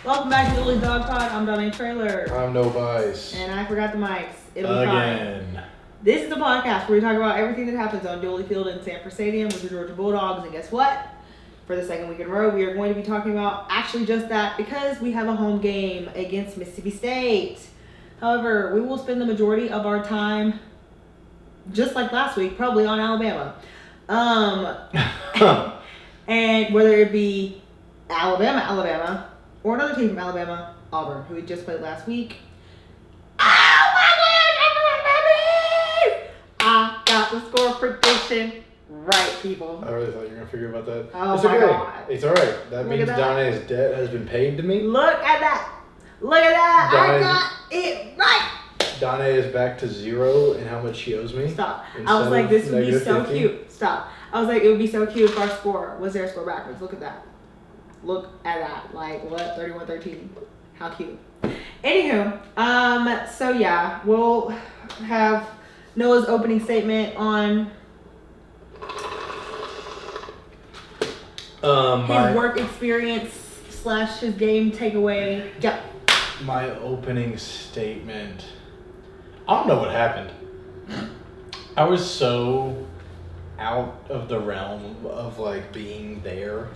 Welcome back to Dooley's Dog Pod. I'm Donnie Trailer. I'm No Vice. And I forgot the mics. It'll be Again. fine. This is the podcast where we talk about everything that happens on Dooley Field in Sanford Stadium with the Georgia Bulldogs. And guess what? For the second week in a row, we are going to be talking about actually just that because we have a home game against Mississippi State. However, we will spend the majority of our time, just like last week, probably on Alabama. And whether it be Alabama, or another team from Alabama, Auburn, who we just played last week. Oh my gosh, I got the score prediction right, people. I really thought you were going to figure about that. Oh it's my okay. God. It's alright. That Look means at that. Donnie's debt has been paid to me. Look at that. Look at that. I got it right. Donnie is back to zero in how much she owes me. Stop. I was like, this would be so cute. Stop. I was like, it would be so cute if our score was their score backwards. Look at that. Look at that. Like, what? 31-13. How cute. Anywho, so yeah, we'll have Noah's opening statement on his work experience / his game takeaway. Yeah. My opening statement. I don't know what happened. I was so out of the realm of like being there.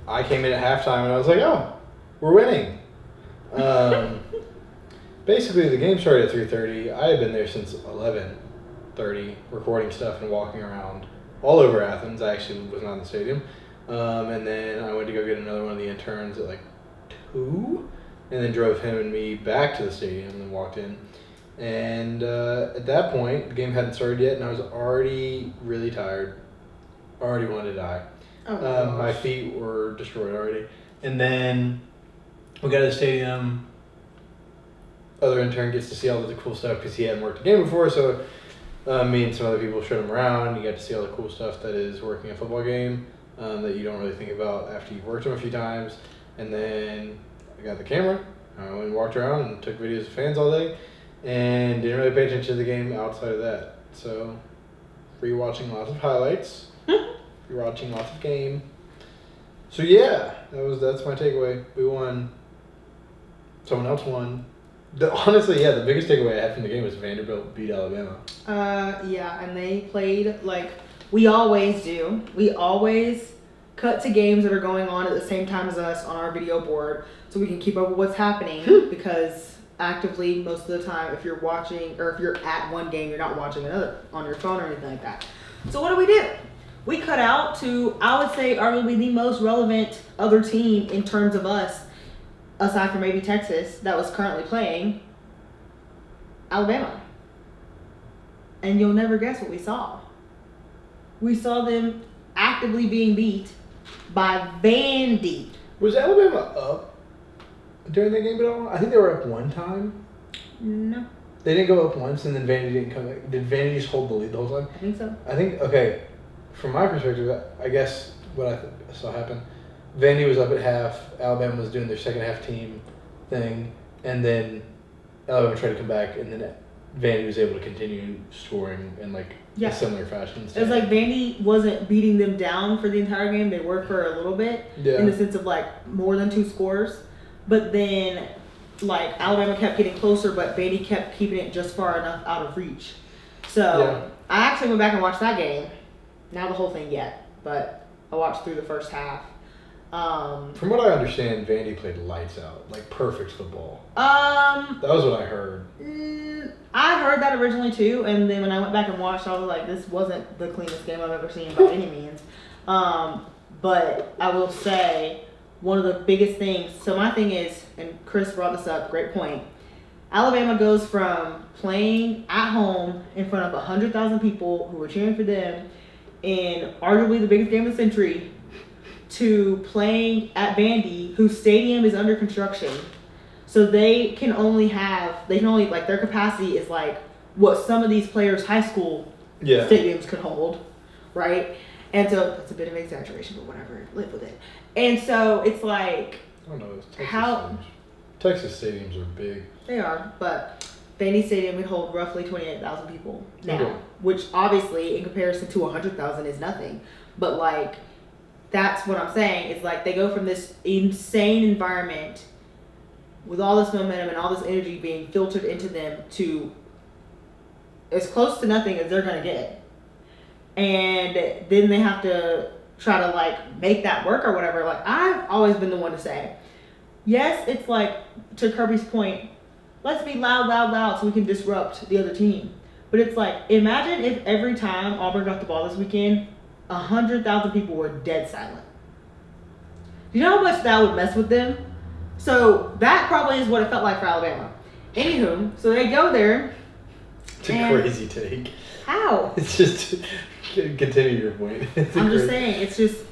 I came in at halftime and I was like, oh, we're winning. Basically, the game started at 3:30. I had been there since 11:30, recording stuff and walking around all over Athens. I actually was not in the stadium. And then I went to go get another one of the interns at like 2, and then drove him and me back to the stadium and then walked in. And at that point, the game hadn't started yet, and I was already really tired. Already wanted to die. Oh my feet were destroyed already. And then we got to the stadium. Other intern gets to see all of the cool stuff because he hadn't worked a game before. So me and some other people showed him around. You got to see all the cool stuff that is working a football game that you don't really think about after you've worked them a few times. And then I got the camera. I went and walked around and took videos of fans all day. And didn't really pay attention to the game outside of that. So rewatching lots of highlights. Rewatching lots of game. So yeah, that's my takeaway. We won. Someone else won. Honestly, yeah, the biggest takeaway I had from the game was Vanderbilt beat Alabama. Yeah, and they played like we always do. We always cut to games that are going on at the same time as us on our video board so we can keep up with what's happening because actively most of the time if you're watching or if you're at one game, you're not watching another on your phone or anything like that. So what do? We cut out to, I would say, arguably the most relevant other team in terms of us, aside from maybe Texas, that was currently playing, Alabama. And you'll never guess what we saw. We saw them actively being beat by Vandy. Was Alabama up during that game at all? I think they were up one time. No. They didn't go up once, and then Vandy didn't come back. Did Vandy just hold the lead the whole time? I think so. I think, okay, from my perspective, I guess what I saw happen, Vandy was up at half, Alabama was doing their second half team thing, and then Alabama tried to come back, and then Vandy was able to continue scoring in like a similar fashion. It was like Vandy wasn't beating them down for the entire game. They were for a little bit in the sense of like more than 2 scores, but then like Alabama kept getting closer, but Vandy kept keeping it just far enough out of reach. So I actually went back and watched that game. Not the whole thing yet, but I watched through the first half. From what I understand, Vandy played lights out, like perfect football. That was what I heard. I heard that originally too, and then when I went back and watched, I was like, this wasn't the cleanest game I've ever seen by any means. But I will say, one of the biggest things, so my thing is, and Chris brought this up, great point, Alabama goes from playing at home in front of 100,000 people who were cheering for them in arguably the biggest game of the century to playing at Vandy, whose stadium is under construction. So they can only like their capacity is like what some of these players' high school stadiums could hold, right? And so that's a bit of an exaggeration, but whatever, live with it. And so it's like, I don't know, Texas stadiums are big. They are, but Vandy Stadium would hold roughly 28,000 people now, which obviously in comparison to 100,000 is nothing. But like, that's what I'm saying. It's like they go from this insane environment with all this momentum and all this energy being filtered into them to as close to nothing as they're going to get. And then they have to try to like make that work or whatever. Like, I've always been the one to say, yes, it's like, to Kirby's point, let's be loud so we can disrupt the other team. But it's like, imagine if every time Auburn got the ball this weekend, 100,000 people were dead silent. Do you know how much that would mess with them? So that probably is what it felt like for Alabama. Anywho, so they go there. It's a crazy take. How? It's just, continue your point. I'm just saying, it's just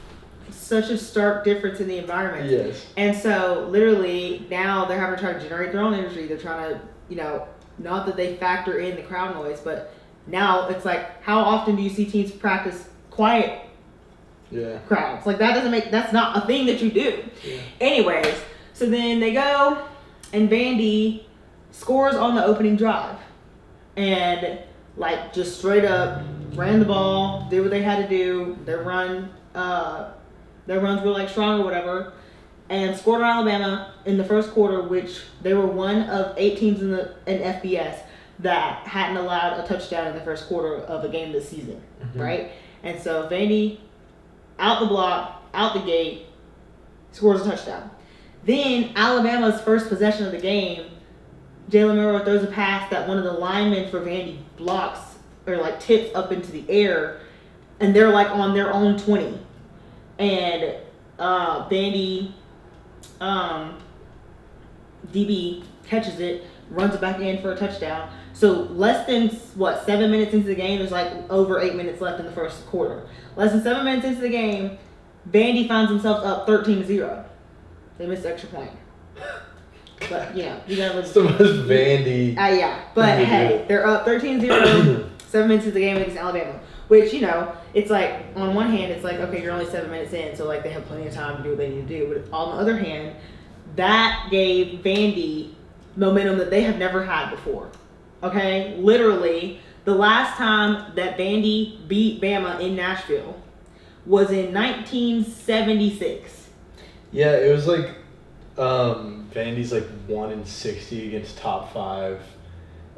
such a stark difference in the environment. Yes. And so literally now they're having to try to generate their own energy. They're trying to, not that they factor in the crowd noise, but now it's like, how often do you see teams practice quiet crowds? Like, that's not a thing that you do. Yeah. Anyways, so then they go and Vandy scores on the opening drive and like just straight up ran the ball, did what they had to do. Their runs were like strong or whatever, and scored on Alabama in the first quarter, which they were one of 8 teams in FBS that hadn't allowed a touchdown in the first quarter of a game this season, right? And so Vandy, out the block, out the gate, scores a touchdown. Then Alabama's first possession of the game, Jalen Milroe throws a pass that one of the linemen for Vandy blocks or like tips up into the air, and they're like on their own 20. And Vandy DB catches it, runs it back in for a touchdown. So less than 7 minutes into the game, there's like over 8 minutes left in the first quarter. Less than 7 minutes into the game, Vandy finds themselves up 13-0. They missed the extra point. But you gotta live. So much Vandy. Yeah, but hey, they're up 13-0, 7 minutes into the game against Alabama. Which, it's like, on one hand, it's like, okay, you're only 7 minutes in, so like they have plenty of time to do what they need to do. But on the other hand, that gave Vandy momentum that they have never had before. Okay? Literally, the last time that Vandy beat Bama in Nashville was in 1976. Yeah, it was like Vandy's like 1-60 against top 5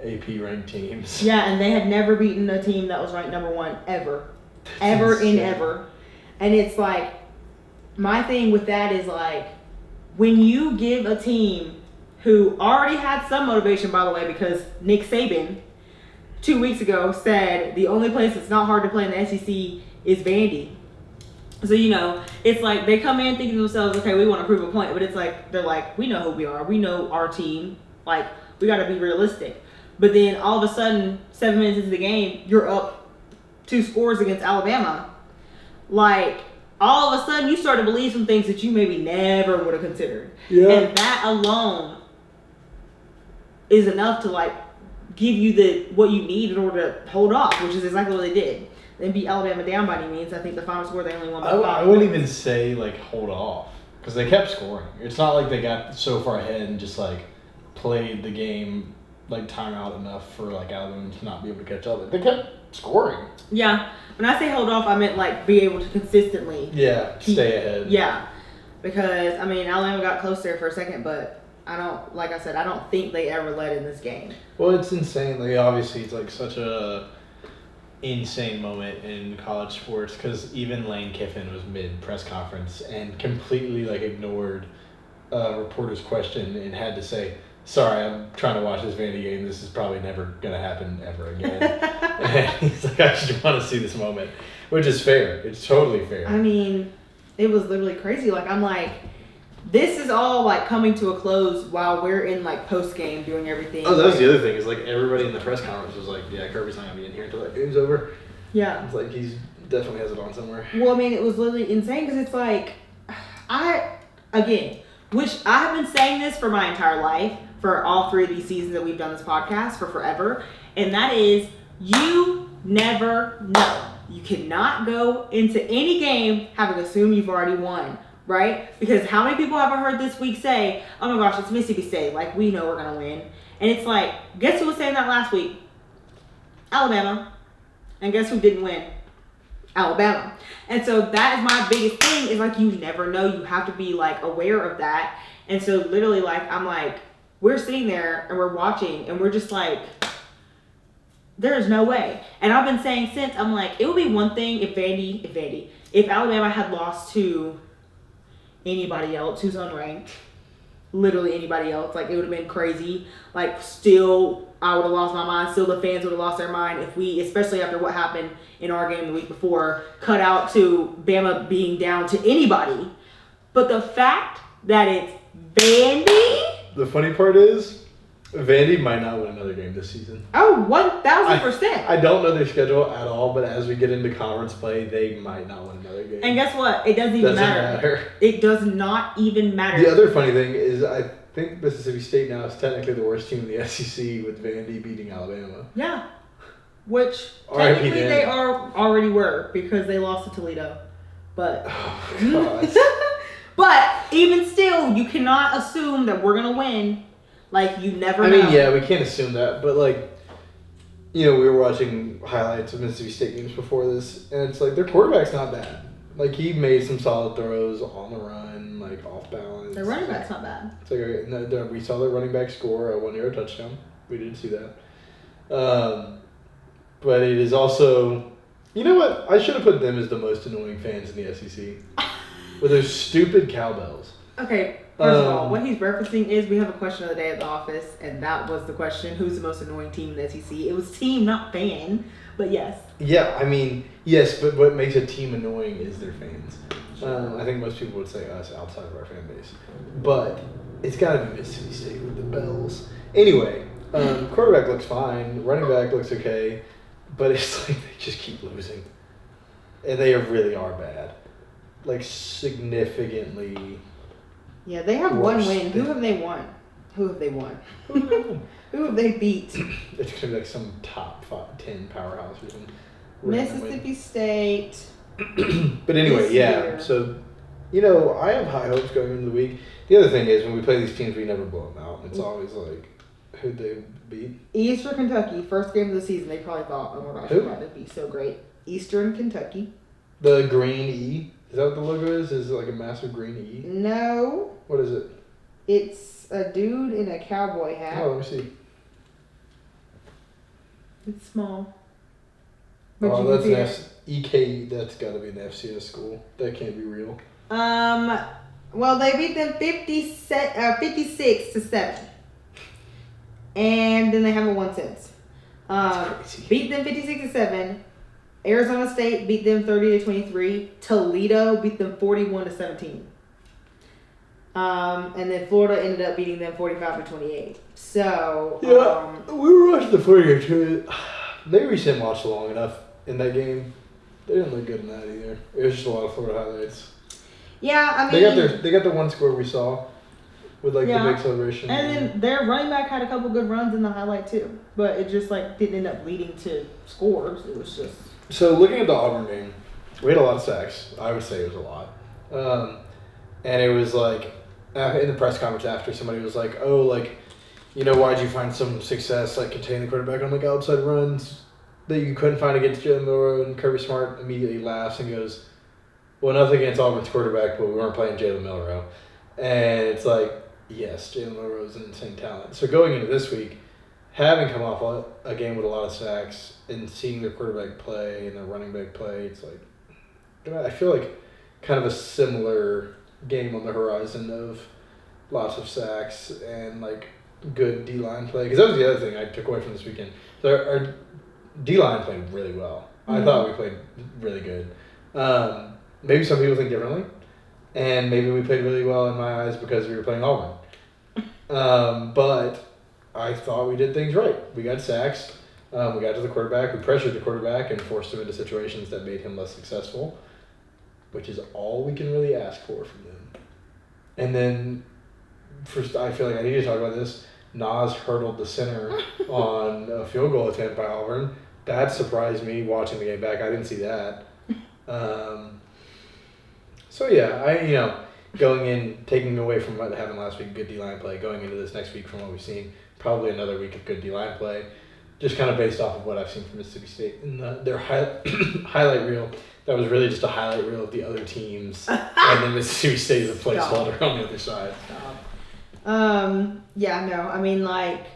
AP ranked teams. Yeah, and they had never beaten a team that was ranked number 1 ever. Ever. And it's like, my thing with that is like, when you give a team who already had some motivation, by the way, because Nick Saban 2 weeks ago said the only place that's not hard to play in the SEC is Vandy. So, it's like they come in thinking to themselves, okay, we want to prove a point. But it's like, they're like, we know who we are. We know our team. Like, we got to be realistic. But then all of a sudden, 7 minutes into the game, you're up 2 scores against Alabama. Like, all of a sudden, you start to believe some things that you maybe never would have considered. Yeah. And that alone is enough to, like, give you what you need in order to hold off, which is exactly what they did. They beat Alabama down by any means. I think the final score, they only won by 5. I wouldn't even say, like, hold off. Because they kept scoring. It's not like they got so far ahead and just, like, played the game, like, timeout enough for, like, Alabama to not be able to catch up. They kept scoring. Yeah. When I say hold off, I meant, like, be able to consistently stay ahead. Yeah. Because, Alabama got close there for a second, but I don't think they ever led in this game. Well, it's insane. Like, obviously, it's, like, such a insane moment in college sports because even Lane Kiffin was mid-press conference and completely, like, ignored a reporter's question and had to say, sorry, I'm trying to watch this Vandy game. This is probably never going to happen ever again. And he's like, I just want to see this moment, which is fair. It's totally fair. It was literally crazy. Like, I'm like, this is all, like, coming to a close while we're in, like, post-game doing everything. Oh, that was the other thing is, like, everybody in the press conference was like, yeah, Kirby's not going to be in here until that game's over. Yeah. It's like he's definitely has it on somewhere. Well, it was literally insane because it's like, which I have been saying this for my entire life, for all 3 of these seasons that we've done this podcast for forever, and that is, you never know. You cannot go into any game having assumed you've already won, right? Because how many people have I heard this week say, oh my gosh, it's Mississippi State, like, we know we're going to win. And it's like, guess who was saying that last week? Alabama. And guess who didn't win? Alabama. And so that is my biggest thing is like you never know. You have to be like aware of that. And so literally like I'm like, we're sitting there and we're watching and we're just like, there is no way. And I've been saying since, I'm like, it would be one thing if Alabama had lost to anybody else who's unranked. Literally anybody else. Like, it would have been crazy. Like, still, I would have lost my mind. Still, the fans would have lost their mind if we, especially after what happened in our game the week before, cut out to Bama being down to anybody. But the fact that it's Vandy. The funny part is, Vandy might not win another game this season. Oh, 1,000%. I don't know their schedule at all, but as we get into conference play, they might not win another game. And guess what? It doesn't even matter. It does not even matter. The other funny thing is I think Mississippi State now is technically the worst team in the SEC with Vandy beating Alabama. Yeah. Which technically they already were because they lost to Toledo. But but even still, you cannot assume that we're going to win. Like, you never know. I mean, yeah, we can't assume that, but, like, you know, we were watching highlights of Mississippi State games before this, and it's like, their quarterback's not bad. Like, he made some solid throws on the run, like, off balance. Their running back's not bad. It's like, we saw their running back score a 1-yard touchdown. We did see that. But it is also, you know what? I should have put them as the most annoying fans in the SEC. With those stupid cowbells. Okay, first of all, what he's referencing is we have a question of the day at the office, and that was the question: who's the most annoying team in the SEC? It was team, not fan, but yes. Yeah, I mean, yes, but what makes a team annoying is their fans. I think most people would say us outside of our fan base, but it's got to be Mississippi State with the bells. Anyway, quarterback looks fine, running back looks okay, but it's like they just keep losing, and they really are bad, like significantly. Yeah, they have one win. Who have they won? Who have they beat? It's going to be like some top 10 powerhouse or something. Mississippi State. But anyway, yeah. Year. So, you know, I have high hopes going into the week. The other thing is when we play these teams, we never blow them out. It's always like, who'd they beat? Eastern Kentucky, first game of the season. They probably thought, oh my gosh, we're about to be so great. Eastern Kentucky. The green E. Is that what the logo is? Is it like a massive green E? No. What is it? It's a dude in a cowboy hat. Oh, let me see. It's small. Oh, that's EK. That's got to be an FCS school. That can't be real. Well, they beat them 56-7, and then they haven't won since. That's crazy. Beat them 56-7. Arizona State beat them 30-23. Toledo beat them 41-17. And then Florida ended up beating them 45-28. So yeah, we were watching the 40 too. Maybe we didn't watch long enough in that game. They didn't look good in that either. It was just a lot of Florida highlights. Yeah, I mean they got the one score we saw with like the big celebration. And then their running back had a couple good runs in the highlight too, but it just like didn't end up leading to scores. It was just. So looking at the Auburn game, we had a lot of sacks. I would say it was a lot. And it was like, in the press conference after, somebody was like, oh, like, you know, why'd you find some success, like, containing the quarterback on, like, outside runs that you couldn't find against Jalen Milrow? And Kirby Smart immediately laughs and goes, well, nothing against Auburn's quarterback, but we weren't playing Jalen Milrow. And it's like, yes, Jalen Milrow is an insane talent. So going into this week, having come off a game with a lot of sacks and seeing their quarterback play and their running back play, it's like, I feel like kind of a similar game on the horizon of lots of sacks and like good D-line play. Because that was the other thing I took away from this weekend. So our D-line played really well. I thought we played really good. Maybe some people think differently. And maybe we played really well in my eyes because we were playing Auburn. But I thought we did things right. We got sacks. We got to the quarterback. We pressured the quarterback and forced him into situations that made him less successful, which is all we can really ask for from them. And then, first, I feel like I need to talk about this. Nas hurdled the center on a field goal attempt by Auburn. That surprised me watching the game back. I didn't see that. So yeah, going in, taking away from what happened last week, good D-line play, going into this next week from what we've seen, probably another week of good D-line play. just kind of based off of what I've seen from Mississippi State in their highlight reel. That was really just a highlight reel of the other teams, and then Mississippi State is a placeholder on the other side. Yeah, no, I mean, like,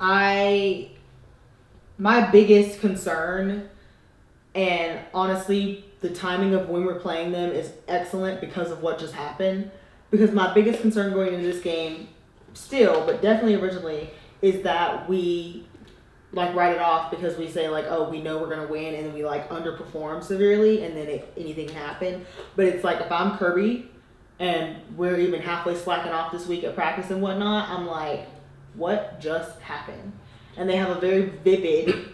my biggest concern, and honestly, the timing of when we're playing them is excellent because of what just happened. Because my biggest concern going into this game, still, but definitely originally, is that we like write it off because we say like, oh, we know we're gonna win, and then we like underperform severely, and then anything can happen. But it's like if I'm Kirby, and we're even halfway slacking off this week at practice and whatnot, I'm like, what just happened? And they have a very vivid,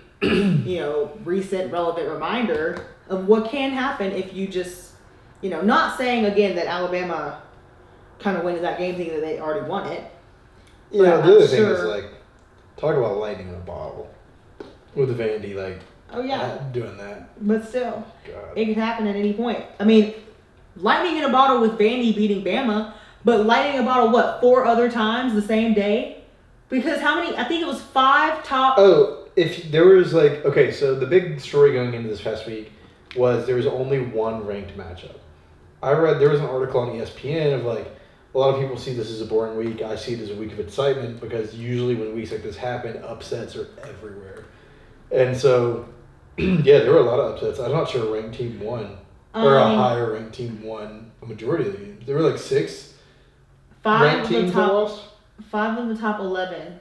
recent, relevant reminder of what can happen if you just, not saying again that Alabama kind of went that game thinking that they already won it. The other thing is like, talk about lightning in a bottle with Vandy, like, oh yeah, doing that. But still, God. It could happen at any point. I mean, lightning in a bottle with Vandy beating Bama, but lightning in a bottle 4 other times the same day? Because how many? I think it was 5 top. Oh, if there was so the big story going into this past week was there was only one ranked matchup. I read there was an article on ESPN of a lot of people see this as a boring week. I see it as a week of excitement because usually when weeks like this happen, upsets are everywhere. And so, yeah, there were a lot of upsets. I'm not sure a ranked team won or a higher ranked team won a majority of the games. There were 6 ranked teams that lost. 5 of the top 11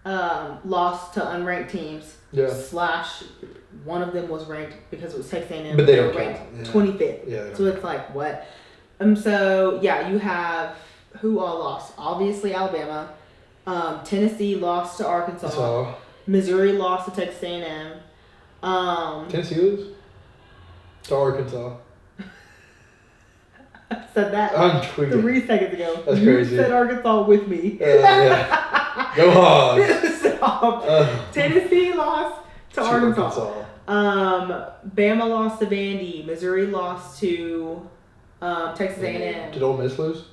lost to unranked teams. Yeah. / one of them was ranked because it was Texas A&M. But they don't ranked count. 25th. Yeah. So it's like, what? So, yeah, you have who all lost? Obviously, Alabama. Tennessee lost to Arkansas. Missouri lost to Texas A&M. Tennessee lose to Arkansas. I said that I'm tweaking. 3 seconds ago. That's you crazy. said Arkansas with me. Yeah. Go Hogs. Stop. Tennessee lost to Arkansas. Bama lost to Vandy. Missouri lost to Texas A&M. Did Ole Miss lose?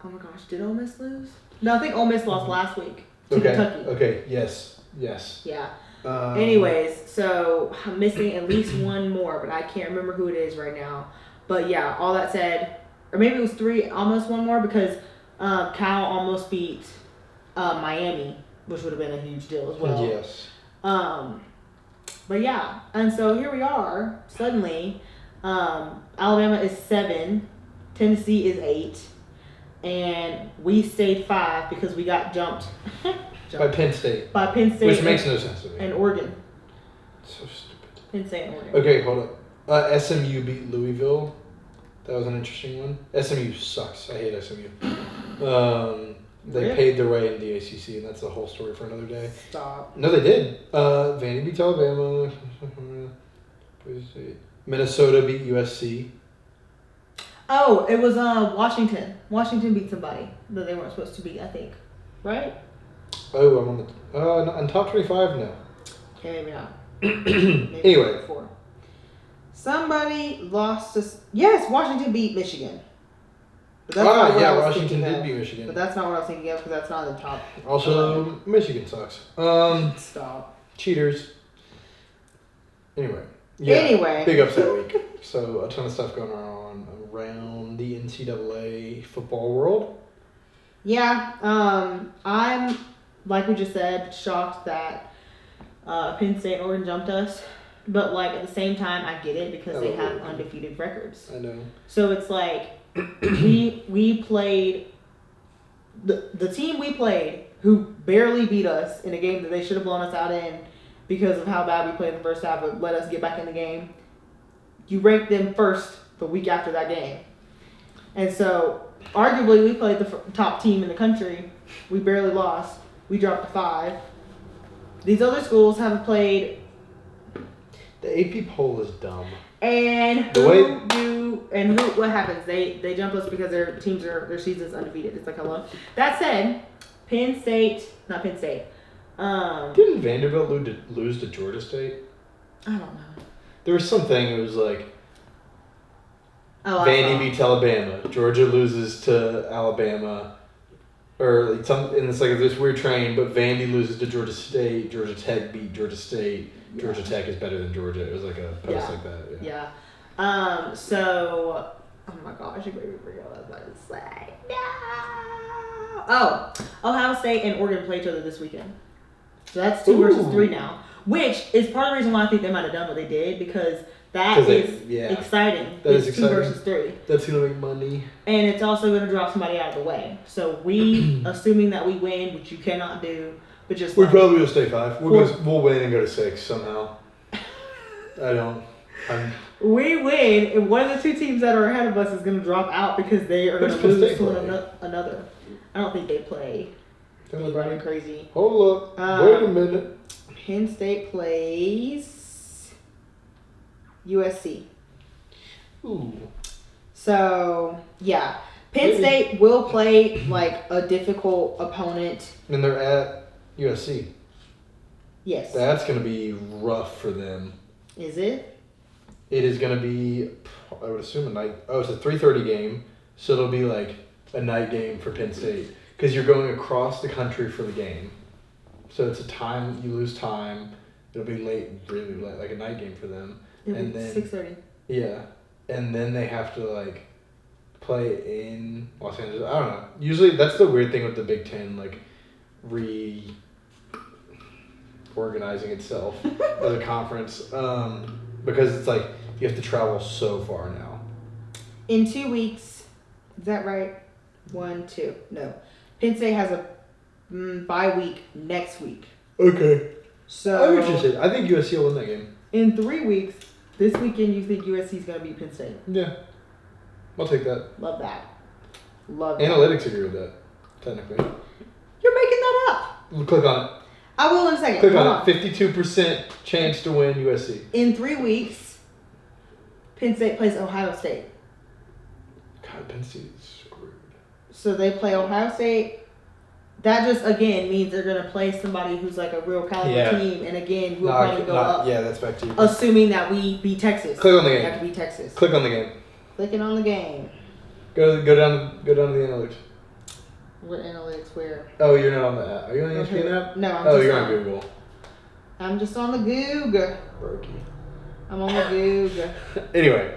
Oh my gosh, did Ole Miss lose? No, I think Ole Miss lost last week to Kentucky. Okay, yes. Yeah. Anyways, so I'm missing at least one more, but I can't remember who it is right now. But yeah, all that said, or maybe it was 3, almost one more, because Cal almost beat Miami, which would have been a huge deal as well. Yes. But yeah, and so here we are. Suddenly, Alabama is 7, Tennessee is 8, and we stayed 5 because we got jumped. By Penn State. Which makes no sense to me. And Oregon. So stupid. Penn State and Oregon. Okay, hold up. SMU beat Louisville. That was an interesting one. SMU sucks. I hate SMU. They paid their way in the ACC, and that's a whole story for another day. Stop. No, they did. Vandy beat Alabama. Minnesota beat USC. Oh, it was Washington. Washington beat somebody that they weren't supposed to beat, I think. Right? Oh, I'm on the top 25 now. Okay, maybe not. Maybe Anyway. 4. Somebody lost to... Yes, Washington beat Michigan. But that's not what I was Washington thinking did of. beat Michigan. But that's not what I was thinking of because that's not in the top. Also, 11. Michigan sucks. Stop. Cheaters. Anyway, big upset week. So a ton of stuff going on around the NCAA football world. Yeah, I'm, like we just said, shocked that Penn State and Oregon jumped us. But, at the same time, I get it because they have undefeated records. I know. So it's we played, the team we played, who barely beat us in a game that they should have blown us out in because of how bad we played in the first half, but let us get back in the game. You ranked them first the week after that game. And so, arguably, we played the top team in the country. We barely lost. We dropped to 5. These other schools haven't played. The AP poll is dumb. And what happens? They jump us because their season's undefeated. It's like, hello. That said, Didn't Vanderbilt lose to Georgia State? I don't know. There was something, it was Vandy beats Alabama. Georgia loses to Alabama. or like and it's like this weird train, but Vandy loses to Georgia State, Georgia Tech beat Georgia State, Georgia Tech is better than Georgia. It was like a post like that. Yeah. So, oh my gosh, you made me forget what I was about to say. No. Oh, Ohio State and Oregon play each other this weekend. So that's 2 versus 3 now, which is part of the reason why I think they might have done what they did, because that is exciting. That it's is exciting. 2 versus 3. That's gonna make money. And it's also gonna drop somebody out of the way. So we, assuming that we win, which you cannot do, but just we probably will stay 5. We'll win and go to 6 somehow. We win, and one of the 2 teams that are ahead of us is gonna drop out because they are gonna lose to another. I don't think they play. Anybody crazy? Hold up. Wait a minute. Penn State plays USC. Ooh. So, yeah. Penn State will play like a difficult opponent. And they're at USC. Yes. That's going to be rough for them. Is it? It is going to be, I would assume a night. Oh, it's a 3:30 game. So it'll be like a night game for Penn State. Because you're going across the country for the game. So it's you lose time. It'll be late, really late, like a night game for them. And then 6:30. Yeah. And then they have to like play in Los Angeles. I don't know. Usually that's the weird thing with the Big Ten, like reorganizing itself as a conference. Because it's like you have to travel so far now. In 2 weeks, is that right? 1, 2. No. Penn State has a bye week next week. Okay. So I'm interested. I think USC will win that game. In 3 weeks, this weekend, you think USC is going to beat Penn State? Yeah. I'll take that. Love that. Love Analytics agree with that, technically. You're making that up. Click on it. I will in a second. Click on it. 52% chance to win USC. In 3 weeks, Penn State plays Ohio State. God, Penn State is screwed. So they play Ohio State. That just, again, means they're going to play somebody who's like a real caliber team. And again, we'll probably go up. Yeah, that's back to you. Assuming that we beat Texas. Click on the game. We have to beat Texas. Click on the game. Clicking on the game. Go down to the analytics. What analytics? Where? Oh, you're not on the app. Are you on the ESPN app? No, you're on Google. I'm just on the Goog. Brokey. I'm on the Goog. Anyway,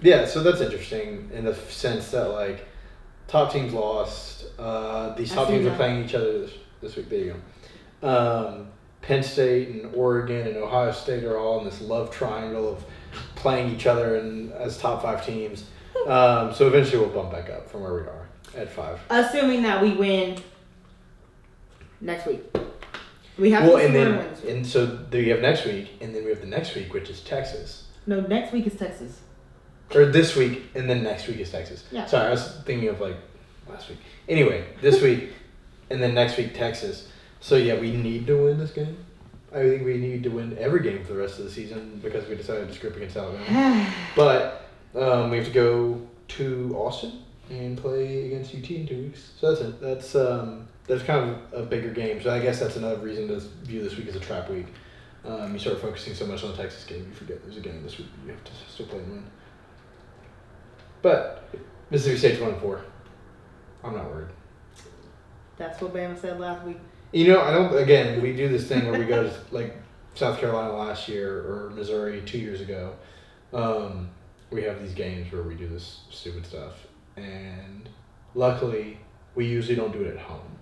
yeah, so that's interesting in the sense that like top teams lost. These top teams are playing each other this week. There you go. Penn State and Oregon and Ohio State are all in this love triangle of playing each other and as top 5 teams. So eventually we'll bump back up from where we are at 5. Assuming that we win next week. We have and so you have next week, and then we have the next week, which is Texas. No, next week is Texas. Or this week, and then next week is Texas. Yeah. Sorry, I was thinking of like last week. Anyway, this week, and then next week, Texas. So yeah, we need to win this game. I think we need to win every game for the rest of the season because we decided to script against Alabama. But we have to go to Austin and play against UT in 2 weeks. So that's it. That's kind of a bigger game. So I guess that's another reason to view this week as a trap week. You start focusing so much on the Texas game, you forget there's a game this week you have to still play and win. But Mississippi State's 1-4. I'm not worried. That's what Bama said last week. You know, I don't. Again, we do this thing where we go to like South Carolina last year or Missouri 2 years ago. We have these games where we do this stupid stuff, and luckily, we usually don't do it at home,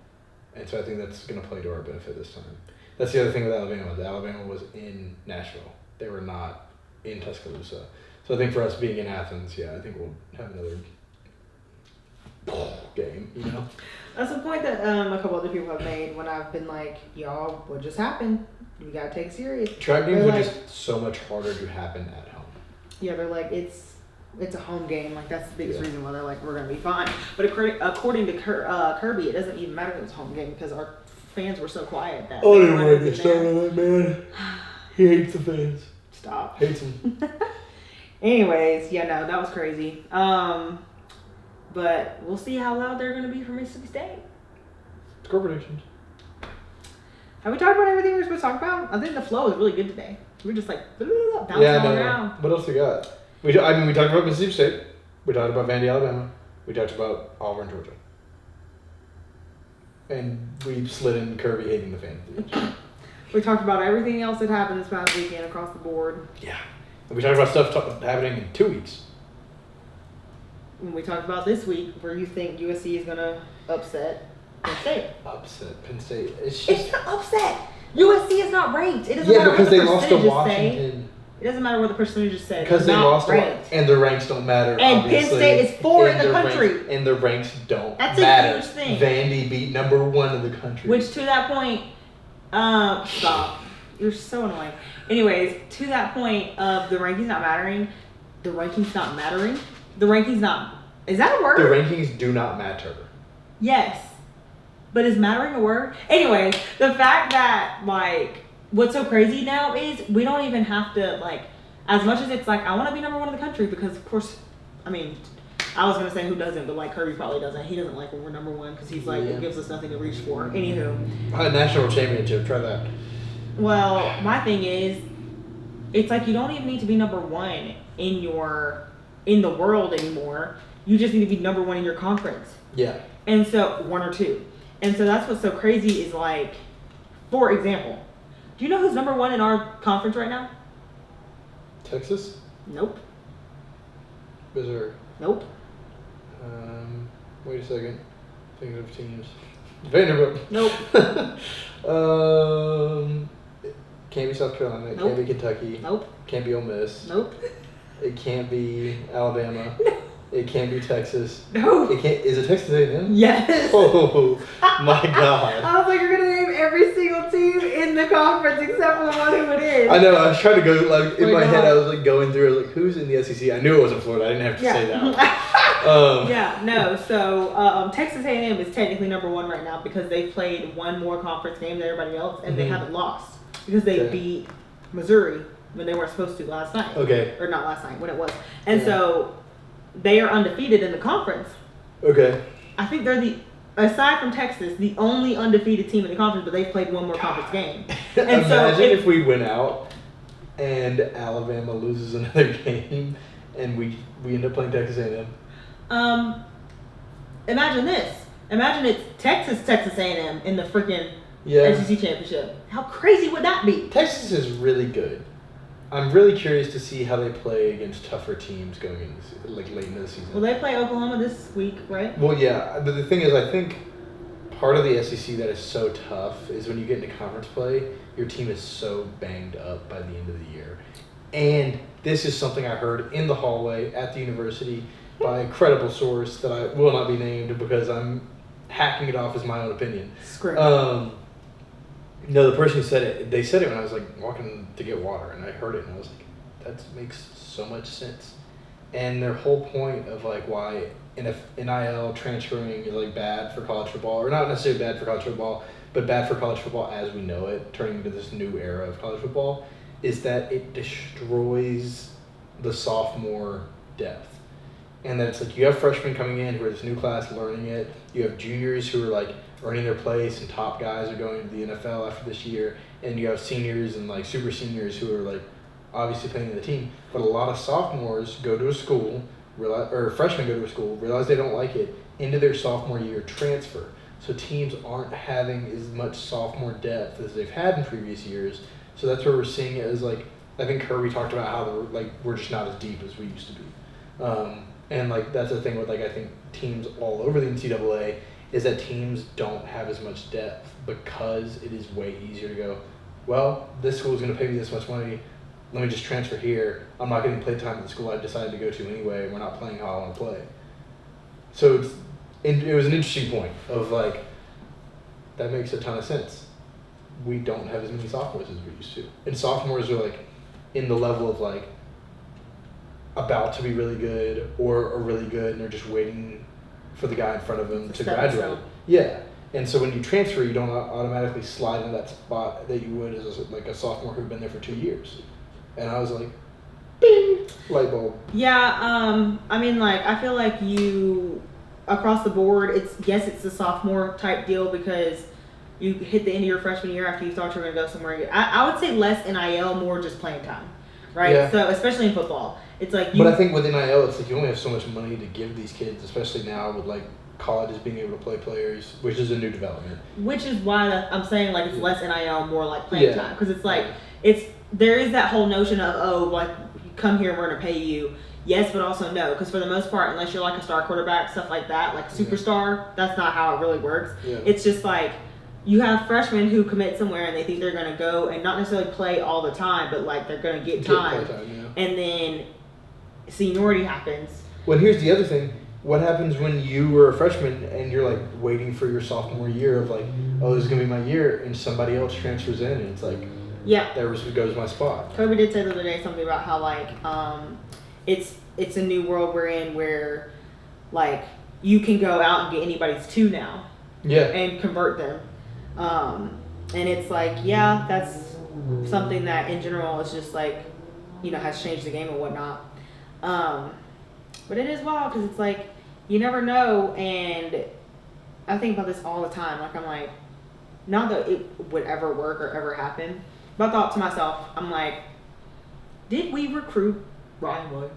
and so I think that's going to play to our benefit this time. That's the other thing with Alabama. Alabama was in Nashville. They were not in Tuscaloosa. So I think for us being in Athens, yeah, I think we'll have another game, you know? That's a point that a couple other people have made when I've been like, y'all, what just happened? We got to take it serious. Track games are just so much harder to happen at home. Yeah, they're like, it's a home game. Like, that's the biggest reason why they're like, we're going to be fine. But according to Kirby, it doesn't even matter if it's a home game because our fans were so quiet that. Oh, didn't want to start on that, man. He hates the fans. Stop. Hates them. Anyways, yeah, no, that was crazy. But we'll see how loud they're going to be for Mississippi State. Score predictions. Have we talked about everything we were supposed to talk about? I think the flow is really good today. We're just like bouncing all around. What else we got? We talked about Mississippi State. We talked about Vandy, Alabama. We talked about Auburn, Georgia. And we slid in Kirby hating the fans. We talked about everything else that happened this past weekend across the board. Yeah. And we talked about stuff happening in 2 weeks. And we talked about this week where you think USC is going to upset Penn State. Upset Penn State. It's It's not upset. USC is not ranked. It doesn't yeah, matter because what the they lost to percentages Washington. say. It doesn't matter what the percentages say. Because they They're not lost ranked. and the ranks don't matter. And obviously. Penn State is 4 in the country. And the ranks don't That's matter. a huge thing. Vandy beat number 1 in the country. Which to that point, stop. You're so annoying. Anyways, to that point of the rankings not mattering, the rankings not mattering, the rankings not. Is that a word? The rankings do not matter. Yes. But is mattering a word? Anyway, the fact that, like, what's so crazy now is we don't even have to, like, as much as it's like, I want to be number 1 in the country because, of course, I mean, I was going to say who doesn't, but, like, Kirby probably doesn't. He doesn't like when we're number 1 because he's like, it gives us nothing to reach for. Anywho. National championship, try that. Well, my thing is, it's like you don't even need to be number 1 in the world anymore. You just need to be number 1 in your conference. Yeah. And so, 1 or 2. And so that's what's so crazy is like, for example, do you know who's number 1 in our conference right now? Texas? Nope. Missouri? Nope. Wait a second. Thinking of teams. Vanderbilt? Nope. Can't be South Carolina. It Nope. can't be Kentucky. Nope. Can't be Ole Miss. Nope. It can't be Alabama. No. It can't be Texas. No. It can't. Is it Texas A&M? Yes. Oh my God. I was like, you're gonna name every single team in the conference except for the one who it is. I know. I was trying to go like in Oh my my head. God. I was like going through. I was like, who's in the SEC? I knew it wasn't Florida. I didn't have to say that. Yeah, no. So Texas A&M is technically number 1 right now because they played one more conference game than everybody else, and they haven't lost because they Okay. beat Missouri when they weren't supposed to last night. Okay. Or not last night, when it was. And so they are undefeated in the conference. Okay. I think they're aside from Texas, the only undefeated team in the conference, but they've played one more conference game. And Imagine if we went out and Alabama loses another game and we end up playing Texas A&M. Imagine this. Imagine it's Texas A&M in the freaking SEC championship. How crazy would that be? Texas is really good. I'm really curious to see how they play against tougher teams going into like late into the season. Well, they play Oklahoma this week, right? Well, yeah, but the thing is, I think part of the SEC that is so tough is when you get into conference play, your team is so banged up by the end of the year. And this is something I heard in the hallway at the university by a credible source that I will not be named because I'm hacking it off as my own opinion. Screw. No, the person who said it, they said it when I was like walking to get water, and I heard it, and I was like, that makes so much sense. And their whole point of like why NIL transferring is like bad for college football, or not necessarily bad for college football, but bad for college football as we know it, turning into this new era of college football, is that it destroys the sophomore depth. And that it's like you have freshmen coming in who are this new class learning it. You have juniors who are like earning their place, and top guys are going to the NFL after this year. And you have seniors and like super seniors who are like obviously playing in the team. But a lot of sophomores go to a school, or freshmen go to a school, realize they don't like it, into their sophomore year transfer. So teams aren't having as much sophomore depth as they've had in previous years. So that's where we're seeing it as like, I think Kirby talked about how we're just not as deep as we used to be. And like that's the thing with like I think teams all over the NCAA is that teams don't have as much depth because it is way easier to go, well, this school is going to pay me this much money. Let me just transfer here. I'm not getting play time at the school I decided to go to anyway. We're not playing how I want to play. So it was an interesting point of like, that makes a ton of sense. We don't have as many sophomores as we used to. And sophomores are like in the level of like about to be really good or are really good and they're just waiting for the guy in front of them to graduate. Yeah. And so when you transfer, you don't automatically slide into that spot that you would as a sophomore who'd been there for 2 years. And I was like, bing, light bulb. Yeah, I mean, like, I feel like you, across the board, it's a sophomore type deal because you hit the end of your freshman year after you thought you were going to go somewhere. I would say less NIL, more just playing time, right? Yeah. So, especially in football. It's like But I think with NIL, it's like you only have so much money to give these kids, especially now with like colleges being able to play players, which is a new development. Which is why I'm saying like it's less NIL, more like playing time, because it's like there is that whole notion of like you come here and we're gonna pay you. Yes, but also no, because for the most part, unless you're like a star quarterback, stuff like that, like superstar, that's not how it really works. Yeah. It's just like you have freshmen who commit somewhere and they think they're going to go and not necessarily play all the time, but like they're going to get time. And then seniority happens. Well, here's the other thing. What happens when you were a freshman and you're like waiting for your sophomore year of like, oh, this is going to be my year, and somebody else transfers in and it's like, yeah, there goes my spot. Kobe did say the other day something about how like it's a new world we're in where like you can go out and get anybody's two now. Yeah. And convert them. And it's like, yeah, that's something that in general is just like, you know, has changed the game and whatnot. But it is wild because it's like, you never know. And I think about this all the time. Like, I'm like, not that it would ever work or ever happen, but I thought to myself, I'm like, did we recruit Ryan Williams?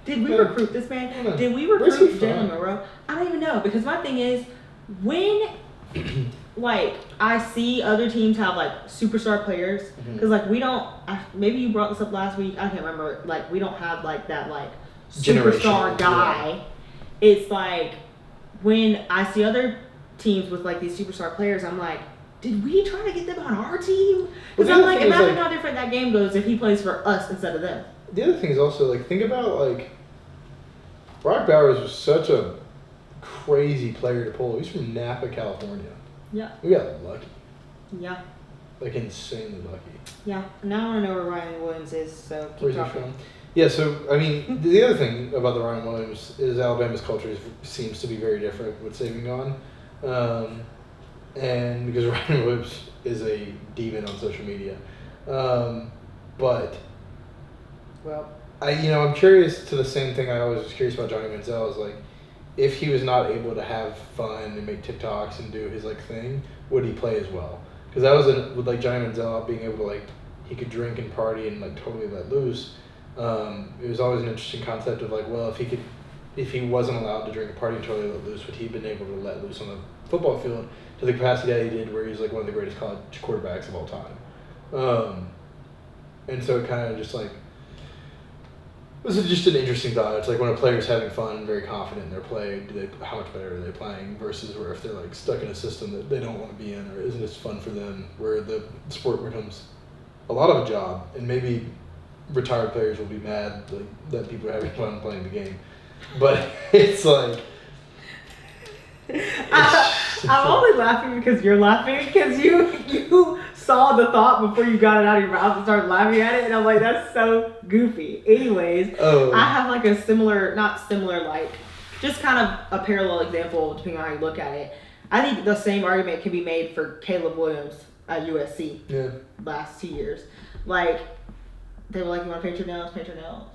Did we recruit this man? Did we recruit Jalen Monroe? I don't even know, because my thing is, when like I see other teams have like superstar players, because like we don't. Maybe you brought this up last week. I can't remember. Like we don't have like that like superstar guy. Yeah. It's like when I see other teams with like these superstar players, I'm like, did we try to get them on our team? Because I'm like, imagine how different that game goes if he plays for us instead of them. The other thing is also like, think about like, Brock Bowers was such a crazy player to pull. He's from Napa, California. Yeah. We got lucky. Yeah. Like insanely lucky. Yeah. Now I want to know where Ryan Williams is, so keep talking. Yeah, so, I mean, the other thing about the Ryan Williams is Alabama's culture seems to be very different with saving on. And because Ryan Williams is a demon on social media. But, well, I'm curious to the same thing I always was curious about Johnny Manziel is like, if he was not able to have fun and make TikToks and do his like thing, would he play as well? Because that was with like Johnny Manziel being able to like, he could drink and party and like totally let loose. It was always an interesting concept of like, well, if he wasn't allowed to drink and party and totally let loose, would he have been able to let loose on the football field to the capacity that he did, where he's like one of the greatest college quarterbacks of all time? And so it kind of just like, this is just an interesting thought. It's like when a player's having fun and very confident in their play, how much better are they playing versus where if they're like stuck in a system that they don't want to be in or isn't as fun for them, where the sport becomes a lot of a job, and maybe retired players will be mad like, that people are having fun playing the game. But it's like... I'm only laughing because you're laughing, because you saw the thought before you got it out of your mouth and started laughing at it, and I'm like, that's so goofy. Anyways, I have like a similar, not similar, like just kind of a parallel example depending on how you look at it. I think the same argument can be made for Caleb Williams at USC. Yeah. Last 2 years. Like, they were like, you want to paint your nails, paint your nails.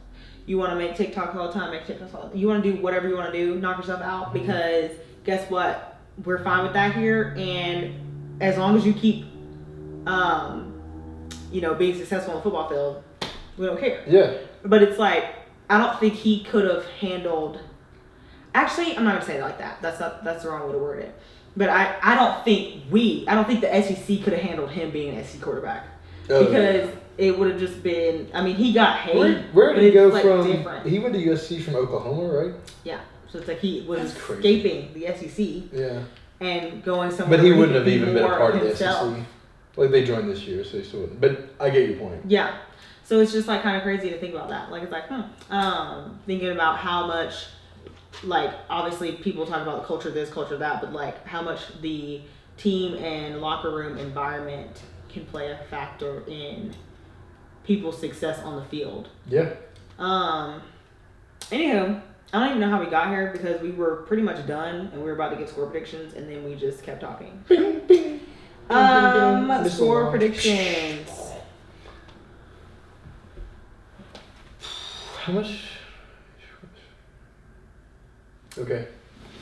You want to make TikToks all the time, make TikToks all the time. You want to do whatever you want to do, knock yourself out, because guess what? We're fine with that here, and as long as you keep, being successful on the football field, we don't care. Yeah. But it's like, I don't think he could have handled. Actually, I'm not gonna say it like that. That's the wrong way to word it. But I don't think the SEC could have handled him being an SEC quarterback, because it would have just been. I mean, he got hate. Where did he go like from? Different. He went to USC from Oklahoma, right? Yeah. So it's like he was escaping the SEC. Yeah. And going somewhere. But he wouldn't have even been a part of the SEC. Like, they joined this year, so he still wouldn't. But I get your point. Yeah. So it's just like kind of crazy to think about that. Like, it's like, thinking about how much, like, obviously people talk about the culture this, culture that, but like how much the team and locker room environment can play a factor in people's success on the field. Yeah. Anywho, I don't even know how we got here, because we were pretty much done and we were about to get score predictions, and then we just kept talking. Bing, bing. Score predictions. How much? Okay.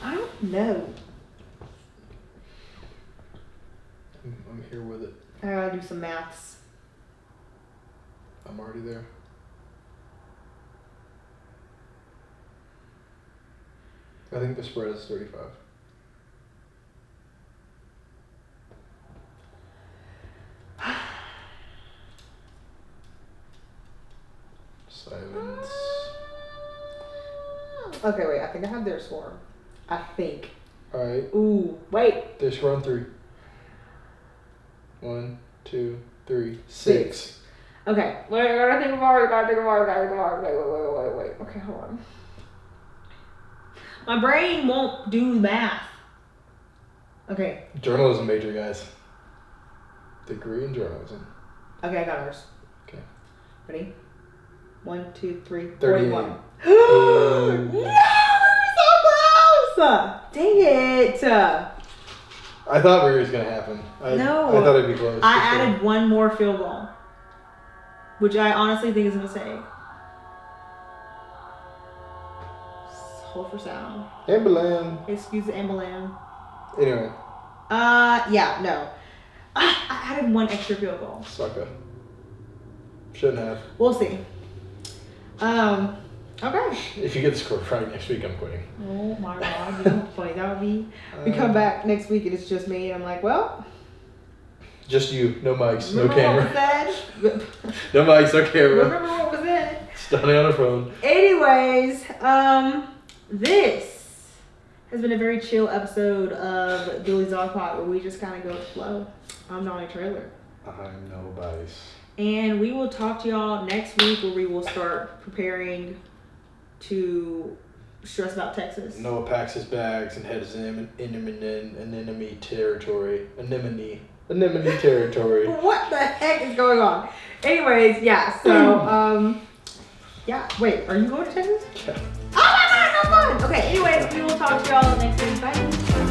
I don't know. I'm here with it. I gotta do some maths. I'm already there. I think the spread is 35. Silence. Okay, wait. I think I have their score. I think. All right. Ooh, wait. Their score on 3. 1, 2, 3, 6. Okay. Wait, I gotta think more. Wait. Okay, hold on. My brain won't do math. Okay. Journalism major, guys. Degree in journalism. Okay, I got ours. Okay. Ready? 1, 2, 3, 38. 41. No, we were so close. Dang it. I thought it was gonna happen. No. I thought it'd be close. I added one more field goal, which I honestly think is a mistake. Hold for sound. Ambulance. Excuse the ambulance. Anyway. Yeah, no. I added one extra field goal. Sucker. Shouldn't have. We'll see. Okay. If you get the score Friday next week, I'm quitting. Oh my God, you know how funny that would be? We come back next week and it's just me, and I'm like, well. Just you, no mics, no Remember camera. what was said? No mics, no camera. Remember what was said? Standing on a phone. Anyways, this has been a very chill episode of Dooley's Dog Pod, where we just kind of go with the flow. I'm Donnie Trailer. I'm nobody's. And we will talk to y'all next week, where we will start preparing to stress about Texas. Noah packs his bags and heads in enemy territory. Anemone territory. What the heck is going on? Anyways, yeah, so, yeah, wait, are you going to Texas? Yeah. Oh my God, how fun! Okay, anyways, we will talk to y'all next week. Bye.